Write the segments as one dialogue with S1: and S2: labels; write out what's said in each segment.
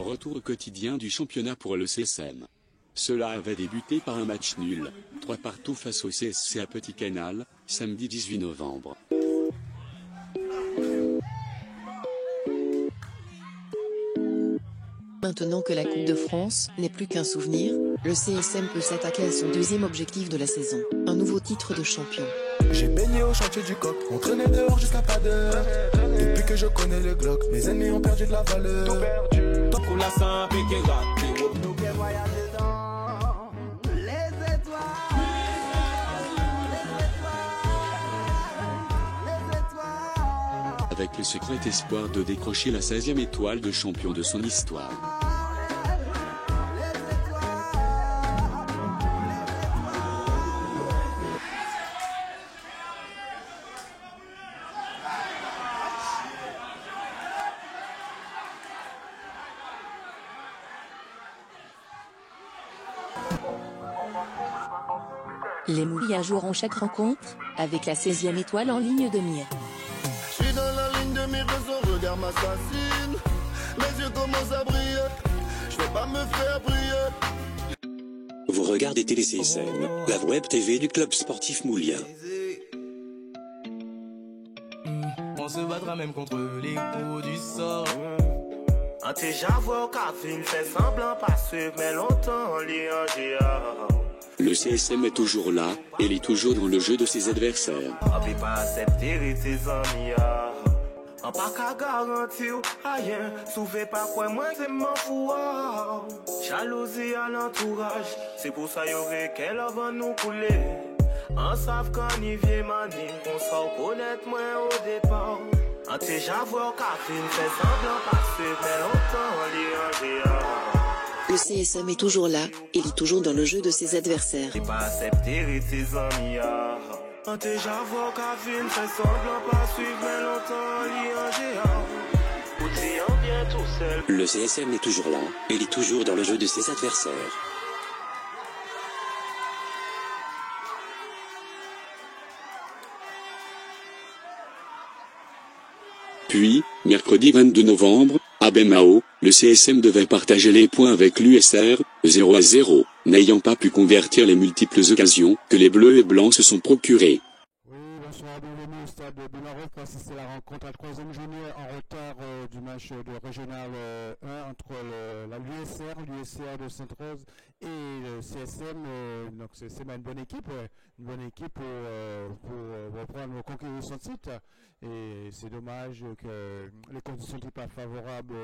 S1: retour au quotidien du championnat pour le CSM. Cela avait débuté par un match nul, 3-3 face au CSC à Petit Canal, samedi 18 novembre.
S2: Maintenant que la Coupe de France n'est plus qu'un souvenir, le CSM peut s'attaquer à son deuxième objectif de la saison, un nouveau titre de champion.
S3: J'ai baigné au chantier du coq, on traînait dehors jusqu'à pas d'heure. Depuis que je connais le Glock, mes ennemis ont perdu de la valeur. Tout perdu, tant pour la simple et qui gâte. Nous qui voyager dans les étoiles.
S1: Avec le secret espoir de décrocher la 16e étoile de champion de son histoire.
S2: Les Mouliens joueront chaque rencontre, avec la 16e étoile en ligne de mire.
S3: Je suis dans la ligne de mire, son regard m'assassine. Mes yeux commencent à briller, je vais pas me faire briller.
S4: Vous regardez TéléCSM, la web TV du club sportif moulien.
S3: On se battra même contre les coups du sort.
S5: Un déjà voit au café, fait semblant pas suivre, mais longtemps en lien GA.
S1: Le CSM est toujours là, et il est toujours dans le jeu de ses adversaires.
S5: On peut pas accepter tes amis. On pas qu'à garantir rien, souvez pas quoi moi c'est m'en fou. Jalousie à l'entourage, c'est pour ça y'aurait qu'elle avant nous couler. On savent quand y vient mani, on s'en connaît moins au départ. On déjà voit au café, fait semblant pas suivre, mais longtemps en lien GA.
S2: Le CSM est toujours là, et il est toujours dans le jeu de ses adversaires.
S5: J'ai pas accepté tes amis. On déjà voit Kavin fait semblant pas suivre, mais longtemps l'IAGA. Ou triant bien tout seul.
S4: Le CSM est toujours là, et il est toujours dans le jeu de ses adversaires.
S1: Puis, mercredi 22 novembre, à Bemao, le CSM devait partager les points avec l'USR, 0-0, n'ayant pas pu convertir les multiples occasions que les Bleus et Blancs se sont procurées.
S6: Oui, bonsoir, bienvenue au stade de Belarus pour assister à la rencontre à la troisième journée en retard du match de Régional 1 entre l'USR de Sainte-Rose et le CSM. Donc CSM a une bonne équipe pour reprendre conquérir son titre. Et c'est dommage que les conditions n'étaient pas favorables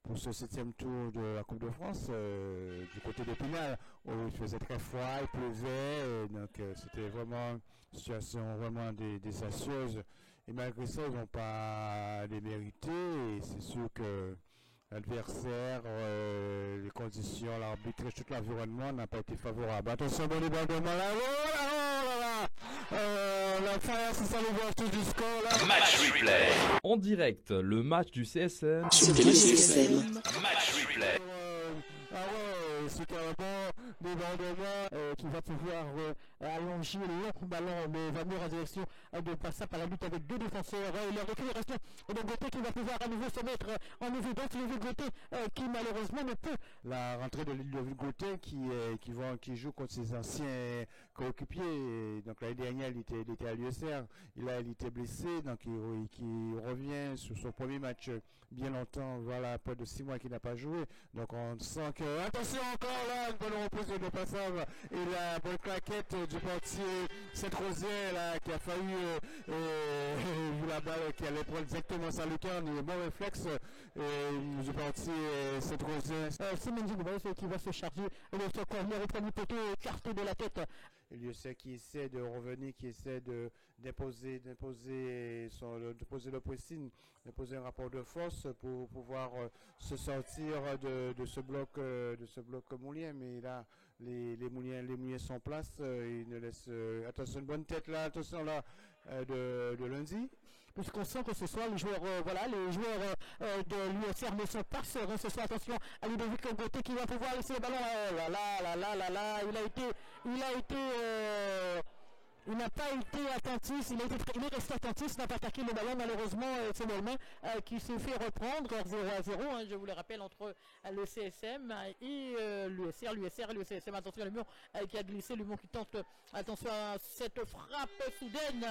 S6: pour ce 7e tour de la Coupe de France du côté d'Épinal, où il faisait très froid, il pleuvait, donc c'était vraiment une situation vraiment désastreuse. Et malgré ça, ils n'ont pas démérité, et c'est sûr que l'adversaire, les conditions, l'arbitre, tout l'environnement n'a pas été favorable. Attention, bon débordement là, la fin, c'est ça l'ouverture du score là.
S7: Match replay. En direct, le match du CSM.
S2: Sur TéléCSM.
S7: Match replay.
S6: C'est un bon débordement qui va pouvoir allonger le long ballon, mais va venir en direction de passer par la lutte avec deux défenseurs. Il a récupération de Gauthier qui va pouvoir à nouveau se mettre en évidence. Le Gauthier qui malheureusement ne peut. La rentrée de Gauthier qui joue contre ses anciens coéquipiers. Donc l'année dernière, il était à l'USR. Il était blessé, donc il revient sur son premier match bien longtemps. Voilà, près de 6 mois qu'il n'a pas joué. Donc on sent que attention encore là, une bonne reprise de passage et la bonne claquette du portier Saint-Rosien là qui a failli vu la balle qui allait prendre exactement sa lucarne, et bon réflexe du portier Saint-Rosien. C'est Mendy qui va se charger et le corner au premier poteau écarté de la tête. L'USR qui essaie de revenir, qui essaie d'imposer le pressing, d'imposer un rapport de force pour pouvoir se sortir de ce bloc moulien. Mais là, les Mouliens sont en place. Ils ne laissent attention, une bonne tête là, attention là de Lundi. Puisqu'on sent que ce soir les joueurs de l'USR ne sont pas sereins ce soir. Attention à Ludovic Gauthier qui va pouvoir laisser le ballon. Il a été Il n'a pas été attentif, il est resté attentif, il n'a pas attaqué le ballon malheureusement Samuel qui s'est fait reprendre 0-0, hein, je vous le rappelle, entre le CSM et l'USR et le CSM. Attention à l'Union qui a glissé, l'Union qui tente, attention à cette frappe soudaine,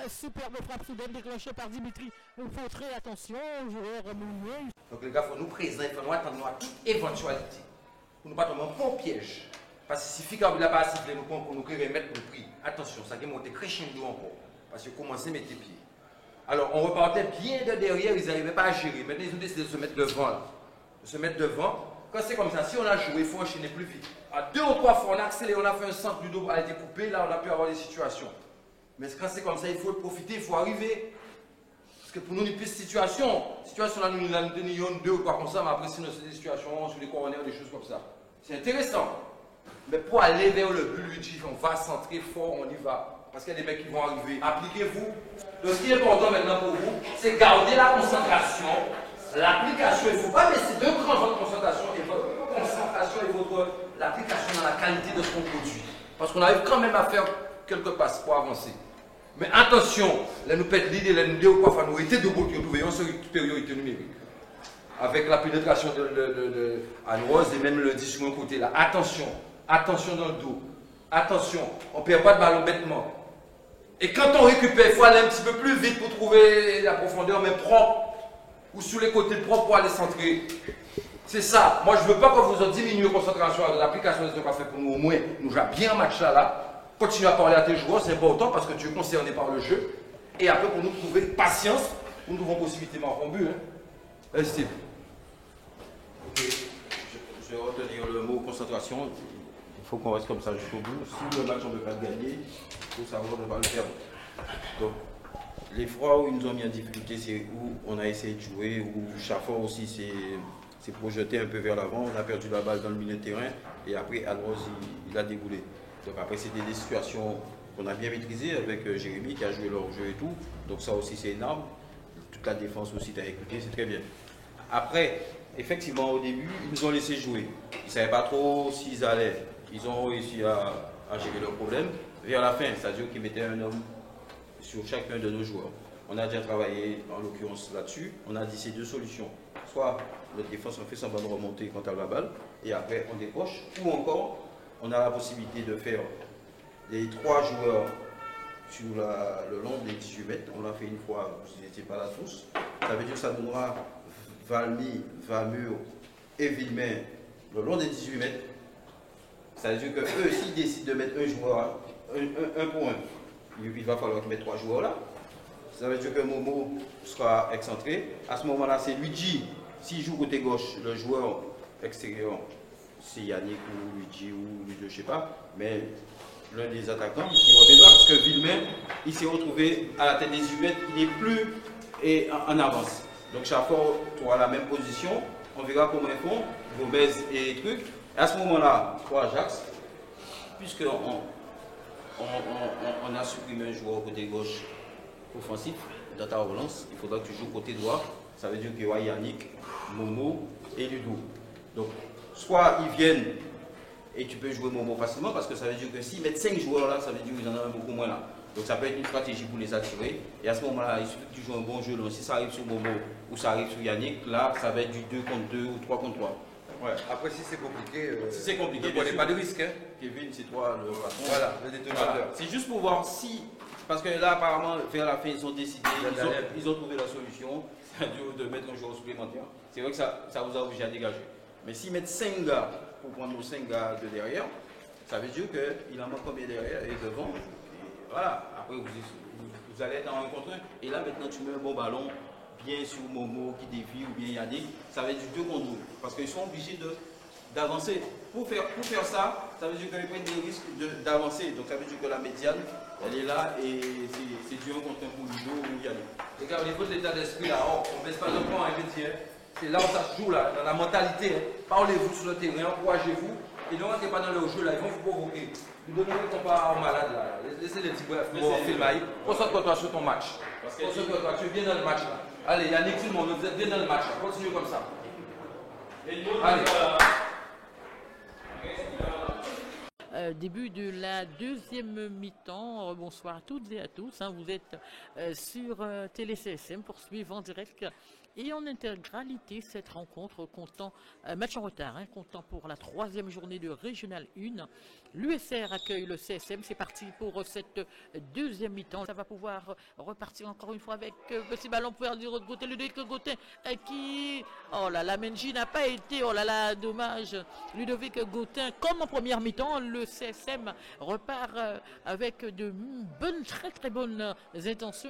S6: superbe frappe soudaine déclenchée par Dimitri Fautré, attention, joueur Mounier.
S8: Donc les gars, il faut nous présenter, il faut nous attendre à toute éventualité. Pour nous pas tomber en bon piège. Parce que si Fika n'a pas sifflé nous pour nous remettre le prix, attention, ça va monter crescendo encore. Parce que commencer à mettre les pieds. Alors on repartait bien de derrière, ils n'arrivaient pas à gérer. Maintenant ils ont décidé de se mettre devant là. De se mettre devant. Quand c'est comme ça, si on a joué, il faut enchaîner plus vite. À 2 ou 3 fois, on a accéléré, on a fait un centre du dos, elle a été coupée, là on a pu avoir des situations. Mais quand c'est comme ça, il faut profiter, il faut arriver. Parce que pour nous, une petite situation là, nous tenions 2 ou 3 comme ça, mais après, sinon, c'est des situations sur les corners, des choses comme ça. C'est intéressant. Mais pour aller vers le but, lui dit, on va centrer fort, on y va. Parce qu'il y a des mecs qui vont arriver. Appliquez-vous. Donc, ce qui est important maintenant pour vous, c'est garder la concentration, l'application. Il ne faut pas laisser de grands votre concentration et l'application dans la qualité de ce qu'on produit. Parce qu'on arrive quand même à faire quelques passes pour avancer. Mais attention, là nous pète l'idée, là nous disons quoi, nous étions debout, nous trouvions une supériorité numérique. Avec la pénétration de Anne-Rose et même le 10 sur un côté là. Attention, attention dans le dos. Attention, on ne perd pas de ballon bêtement. Et quand on récupère, il faut aller un petit peu plus vite pour trouver la profondeur, mais propre. Ou sur les côtés propres pour aller centrer. C'est ça. Moi je ne veux pas que vous en diminuez la concentration de l'application de ce qu'on fait pour nous. Au moins, nous jouons bien un match là. Continue à parler à tes joueurs, c'est important parce que tu es concerné par le jeu. Et après, pour nous trouver patience, nous devons possibilité marquer un but. Hein. Steve. Ok. Je vais retenir le mot concentration. Il faut qu'on reste comme ça jusqu'au bout. Si le match on ne peut pas gagner, il faut savoir ne pas le perdre. Donc, les fois où ils nous ont mis en difficulté, c'est où on a essayé de jouer, où Chafford aussi s'est projeté un peu vers l'avant. On a perdu la balle dans le milieu de terrain. Et après, Alros, il a déboulé. Donc après, c'était des situations qu'on a bien maîtrisées avec Jérémy qui a joué leur jeu et tout. Donc ça aussi, c'est énorme. Toute la défense aussi, tu as écouté, c'est très bien. Après, effectivement, au début, ils nous ont laissé jouer. Ils ne savaient pas trop s'ils allaient. Ils ont réussi à gérer leurs problèmes. Vers la fin, c'est-à-dire qu'ils mettaient un homme sur chacun de nos joueurs. On a déjà travaillé, en l'occurrence, là-dessus. On a dit ces 2 solutions. Soit notre défense, on fait semblant de remonter quand elle a la balle, et après, on décroche. Ou encore, on a la possibilité de faire les 3 joueurs sur le long des 18 mètres. On l'a fait une fois, vous n'étiez pas là tous. Ça veut dire que ça donnera Valmy, Vamur et Villemin le long des 18 mètres. Ça veut dire qu'eux, s'ils décident de mettre un joueur, un pour un, il va falloir qu'ils mettent 3 joueurs là. Ça veut dire que Momo sera excentré. À ce moment-là, c'est Luigi. S'il joue côté gauche, le joueur extérieur, c'est Yannick ou Luigi ou Luigi, je ne sais pas, mais l'un des attaquants qui reviendra parce que Villemin, il s'est retrouvé à la tête des 18 mètres, il n'est plus en avance. Donc Chafford aura la même position, on verra comment ils font, Gomez et trucs. Et à ce moment-là, pour Ajax, puisqu'on a supprimé un joueur côté gauche offensif dans ta relance, il faudra que tu joues côté droit, ça veut dire qu'il y aura Yannick, Momo et Ludo. Donc, soit ils viennent et tu peux jouer Momo facilement parce que ça veut dire que s'ils mettent 5 joueurs là, ça veut dire qu'ils en ont beaucoup moins là. Donc ça peut être une stratégie pour les attirer. Et à ce moment-là, il suffit que tu joues un bon jeu. Donc si ça arrive sur Momo ou ça arrive sur Yannick, là ça va être du 2 contre 2 ou 3 contre 3.
S9: Ouais. Après si c'est compliqué,
S8: si c'est compliqué,
S9: ne prenez pas de risque. Hein.
S8: Kevin, c'est toi le patron.
S9: Voilà, le détonateur.
S8: Voilà. C'est juste pour voir si, parce que là apparemment vers la fin ils ont décidé, ils ont trouvé la solution, c'est-à-dire de mettre un joueur supplémentaire. C'est vrai que ça vous a obligé à dégager. Mais s'ils mettent 5 gars pour prendre nos 5 gars de derrière, ça veut dire qu'il en manque combien derrière et devant. Et voilà, après vous allez être en 1 contre 1. Et là maintenant tu mets un bon ballon, bien sur Momo qui dévie ou bien Yannick, ça va être du 2 contre 2. Parce qu'ils sont obligés d'avancer. Pour faire ça, ça veut dire qu'ils prennent des risques d'avancer. Donc ça veut dire que la médiane, elle est là et c'est du 1 contre 1 pour Ludo ou Yannick.
S9: Les gars, au niveau de l'état d'esprit là, on ne baisse pas le point avec les tirs. C'est là où ça se joue, là, dans la mentalité. Hein. Parlez-vous sur le terrain, encouragez-vous. Et ne rentrez pas dans le jeu, là, ils vont vous provoquer. Vous donnez le temps pas aux malades, là. Laissez les petits brefs pour filmer. Concentre-toi sur ton match. Concentre-toi, tu es bien dans le match, là. Allez, Yannick, tout le monde, vous êtes bien dans le match, là. Continuez comme ça. Allez.
S6: début de la deuxième mi-temps. Bonsoir à toutes et à tous. Vous êtes sur Télé CSM pour suivre en direct et en intégralité cette rencontre comptant match en retard, comptant pour la 3e journée de Régional 1. L'USR accueille le CSM. C'est parti pour cette deuxième mi-temps. Ça va pouvoir repartir encore une fois avec petit ballon pour dire de côté Ludovic Gautin qui... Oh là là, Menji n'a pas été... Oh là là, dommage. Ludovic Gautin, comme en première mi-temps, le CSM repart avec de bonnes, très très bonnes intentions.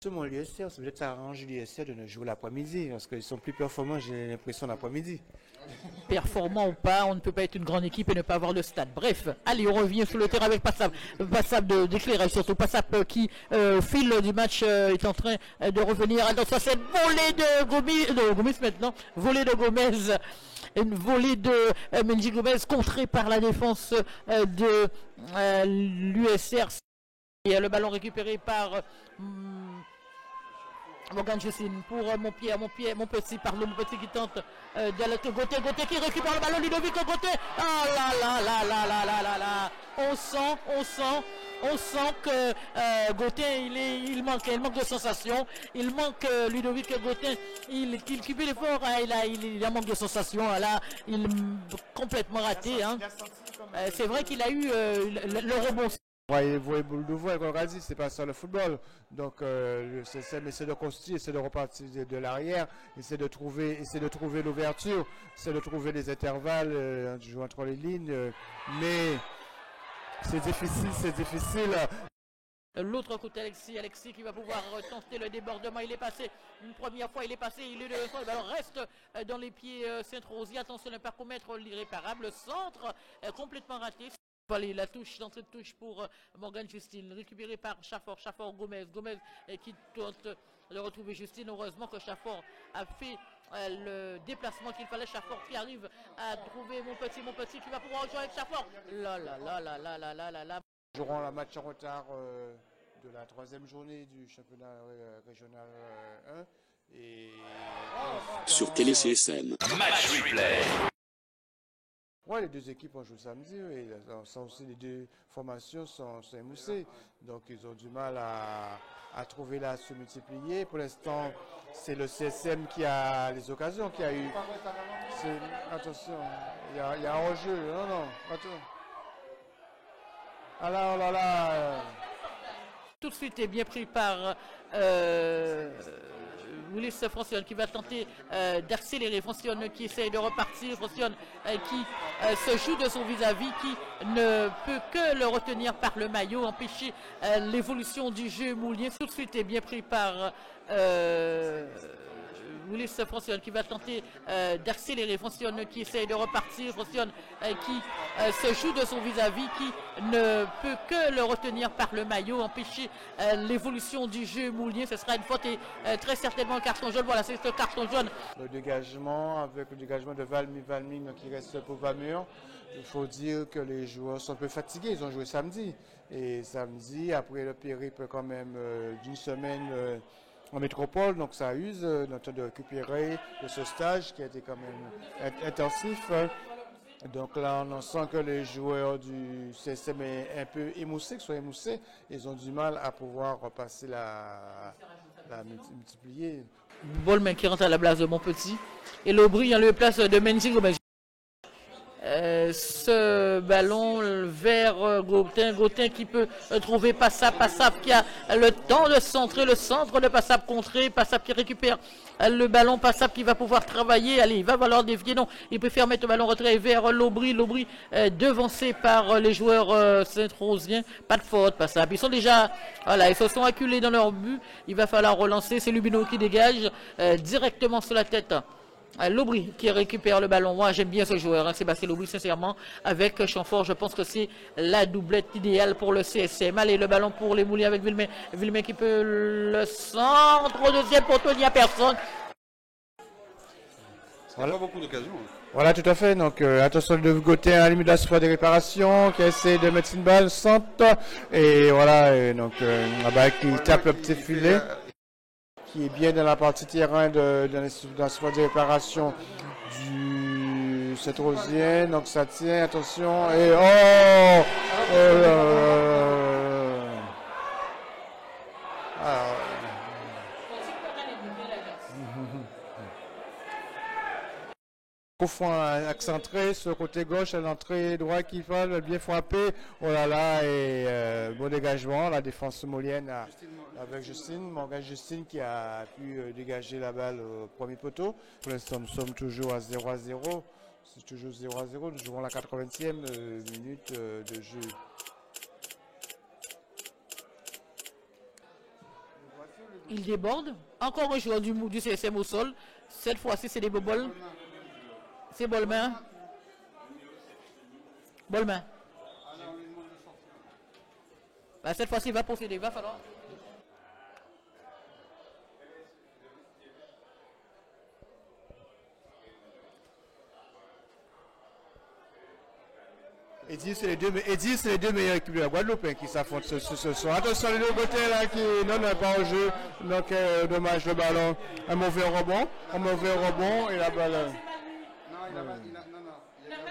S10: Mon l'USR, c'est peut-être arranger l'USR de ne jouer l'après-midi, parce qu'ils sont plus performants, j'ai l'impression, l'après-midi.
S6: Performant ou pas, on ne peut pas être une grande équipe et ne pas avoir le stade. Bref, allez, on revient sur le terrain avec Passap. Passap d'éclairage, surtout Passap qui, fil du match, est en train de revenir. Attention, cette volée de Gomez maintenant, volée de Gomez. Une volée de Menji Gomez contrée par la défense de l'USR. Et le ballon récupéré par Morgan Justine pour mon petit qui tente de Gautin qui récupère le ballon, Ludovic Gautin. Ah là. On sent que Gautin il manque de sensation, il manque Ludovic Gautin, il cumule l'effort, il a manque de sensation, là il complètement raté. C'est vrai qu'il a eu le rebond.
S10: Vous boule de voix, comme on a dit, c'est pas ça le football. Donc, le CSM essaie de construire, essaie de repartir de l'arrière, essaie de trouver l'ouverture, essaie de trouver les intervalles, jouer entre les lignes. Mais c'est difficile.
S6: L'autre côté, Alexis qui va pouvoir tenter le débordement. Il est passé une première fois, il est le ballon reste dans les pieds Saint-Rosier. Attention, ne pas commettre l'irréparable. Centre complètement raté. La touche, d'entrée de touche pour Morgan Justine, récupéré par Chafford Gomez qui tente de retrouver Justine. Heureusement que Chafford a fait le déplacement qu'il fallait. Chafford qui arrive à trouver mon petit qui va pouvoir jouer avec Chafford. Là.
S10: Nous jouerons le match en retard de la 3e journée du championnat régional 1. Et...
S1: Sur Télé CSM.
S4: Match replay.
S10: Ouais, les deux équipes ont joué samedi, et les deux formations sont émoussées. Donc ils ont du mal à trouver à se multiplier. Pour l'instant, c'est le CSM qui a les occasions, qui a eu. Attention, il y a un jeu. Non, attends. Ah là.
S6: Tout de suite est bien pris par Willis Francione qui va tenter d'accélérer. Francione qui essaye de repartir. Francione qui se joue de son vis-à-vis, qui ne peut que le retenir par le maillot, empêcher l'évolution du jeu moulien. Tout de suite est bien pris par Willis Francione qui va tenter d'accélérer. Francione qui essaye de repartir. Francione qui se joue de son vis-à-vis, qui ne peut que le retenir par le maillot, empêcher l'évolution du jeu moulien. Ce sera une faute et très certainement un carton jaune. Voilà, c'est ce carton jaune.
S10: Le dégagement, avec le dégagement de Valmy qui reste pour Vamur. Il faut dire que les joueurs sont un peu fatigués. Ils ont joué samedi. Et samedi, après le périple quand même d'une semaine en métropole, donc ça use le temps de récupérer de ce stage qui a été quand même intensif. Donc là, on sent que les joueurs du CSM sont un peu émoussés, ils ont du mal à pouvoir repasser la multiplier.
S6: Bolman qui rentre à la place de Montpetit et l'Aubry en lieu place de Menji Gomez. Ce ballon vers Gautin qui peut trouver Passap qui a le temps de centrer, le centre de Passap contré, Passap qui récupère le ballon, Passap qui va pouvoir travailler, allez, il va falloir dévier, non, il préfère mettre le ballon retrait vers l'Aubry devancé par les joueurs Saint-Rosiens, pas de faute, Passap, ils sont déjà, voilà, ils se sont acculés dans leur but, il va falloir relancer, c'est Lubino qui dégage directement sur la tête. L'Aubry qui récupère le ballon. Moi j'aime bien ce joueur, Sébastien L'Aubry, sincèrement. Avec Chamfort, je pense que c'est la doublette idéale pour le CSM. Allez, le ballon pour les Moulins avec Villemin qui peut le centre au deuxième poteau, il n'y a personne.
S11: Voilà. Pas beaucoup d'occasions.
S10: Voilà, tout à fait. Donc attention de Gautin à la limite de la surface de réparation qui essaie de mettre une balle centre. Et voilà, et donc qui tape le petit filet, qui est bien dans la partie terrain dans la surface de réparation du Saint-Rosien. Donc ça tient, attention. Et oh, alors, au fond accentré sur le côté gauche à l'entrée droite qui va bien frapper. Oh là là, et bon dégagement, la défense molienne avec Justine, Morgane Justine qui a pu dégager la balle au premier poteau. Pour l'instant nous sommes toujours à 0-0, c'est toujours 0-0, nous jouons la 80e minute de jeu.
S6: Il déborde, encore un joueur du CSM au sol, cette fois-ci c'est des boboles. C'est Bolmain. Bolmain. Bah, cette fois-ci, il va procéder. Il va falloir.
S10: Eddie, c'est les deux meilleures équipes de la Guadeloupe qui s'affrontent ce soir. Attention, les deux côtés là qui non pas au jeu. Donc, dommage le ballon. Un mauvais rebond et la balle.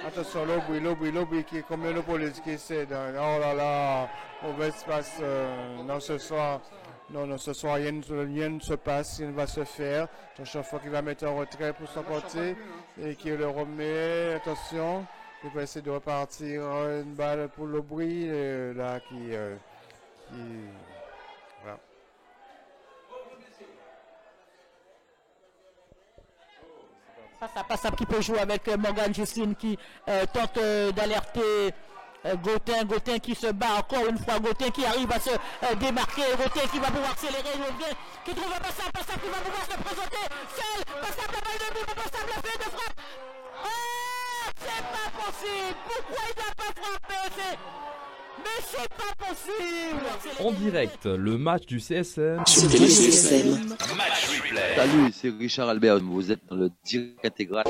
S10: Attention, l'Aubry qui est comme le police qui essaie de... Oh là là, mauvais passe. Non, ce soir, rien ne se passe, rien ne va se faire. Attention, faut qu'il va mettre un retrait pour son côté et qui le remet. Attention, il va essayer de repartir une balle pour l'Aubry, là qui voilà.
S6: Passable qui peut jouer avec Morgane Justine qui tente d'alerter Gauthin qui se bat encore une fois, Gauthin qui arrive à se démarquer, Gauthin qui va pouvoir accélérer, qui trouve un passable qui va pouvoir se présenter, seul, passable la balle de but, passable la fait de frappe. Oh, c'est pas possible, pourquoi il n'a pas frappé, mais c'est pas possible.
S7: En direct, le match du CSM.
S2: Sur TéléCSM.
S11: Salut, c'est Richard Albert, vous êtes dans le direct intégral.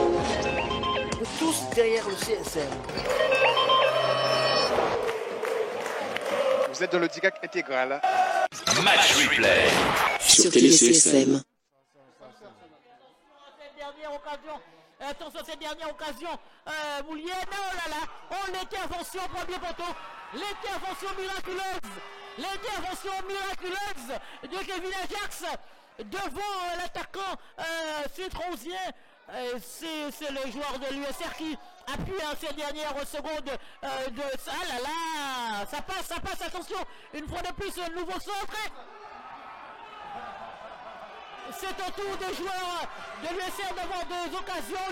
S12: Tous derrière le CSM.
S13: Vous êtes dans le direct intégral.
S4: Match replay.
S2: Sur TéléCSM.
S6: Attention, cette dernière occasion, Moulienne, oh là là, oh l'intervention premier poteau, l'intervention miraculeuse de Kevin Ajax devant l'attaquant Saint-Rosien. C'est le joueur de l'USR qui appuie en ces dernières secondes de ça. Ah là là, ça passe, attention, une fois de plus, un nouveau centre. C'est au tour des joueurs de l'USR d'avoir les occasions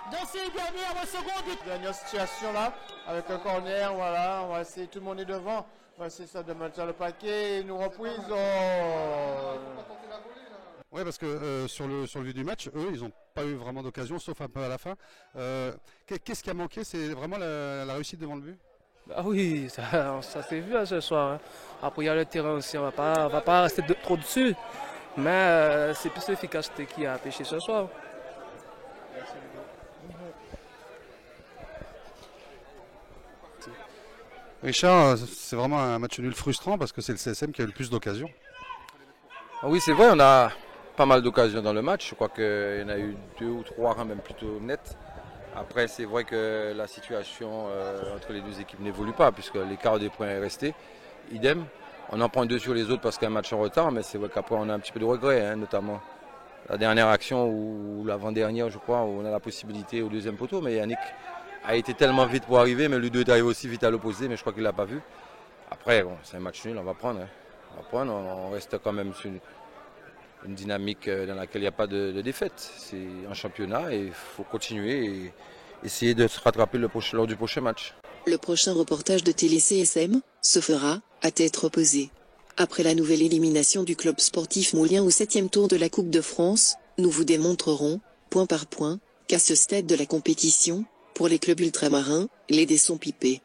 S6: dans ces dernières secondes.
S10: Dernière situation là, avec un corner, voilà, on va essayer, tout le monde est devant, on va essayer ça de mettre le paquet, une reprise.
S14: Oui, parce que sur le vue du match, eux, ils n'ont pas eu vraiment d'occasion, sauf un peu à la fin. Qu'est-ce qui a manqué? C'est vraiment la réussite devant le but?
S15: Ah oui, ça s'est vu ce soir. Hein. Après, il y a le terrain aussi, on va pas rester trop dessus. Mais c'est plus l'efficacité qui a pêché ce soir.
S14: Richard, c'est vraiment un match nul frustrant parce que c'est le CSM qui a eu le plus d'occasions.
S8: Ah oui, c'est vrai, on a pas mal d'occasions dans le match. Je crois qu'il y en a eu 2 ou 3, hein, même plutôt nettes. Après, c'est vrai que la situation entre les deux équipes n'évolue pas puisque l'écart des points est resté. Idem. On en prend 2 sur les autres parce qu'il y a un match en retard, mais c'est vrai qu'après on a un petit peu de regret, hein, notamment la dernière action ou l'avant-dernière, je crois, où on a la possibilité au deuxième poteau, mais Yannick a été tellement vite pour arriver, mais Ludo est arrivé aussi vite à l'opposé, mais je crois qu'il ne l'a pas vu. Après, bon, c'est un match nul, on va prendre. Hein. On va prendre, on reste quand même sur une dynamique dans laquelle il n'y a pas de défaite. C'est un championnat et il faut continuer et essayer de se rattraper lors du prochain match.
S2: Le prochain reportage de TéléCSM se fera à tête reposée. Après la nouvelle élimination du club sportif moulien au 7e tour de la Coupe de France, nous vous démontrerons, point par point, qu'à ce stade de la compétition, pour les clubs ultramarins, les dés sont pipés.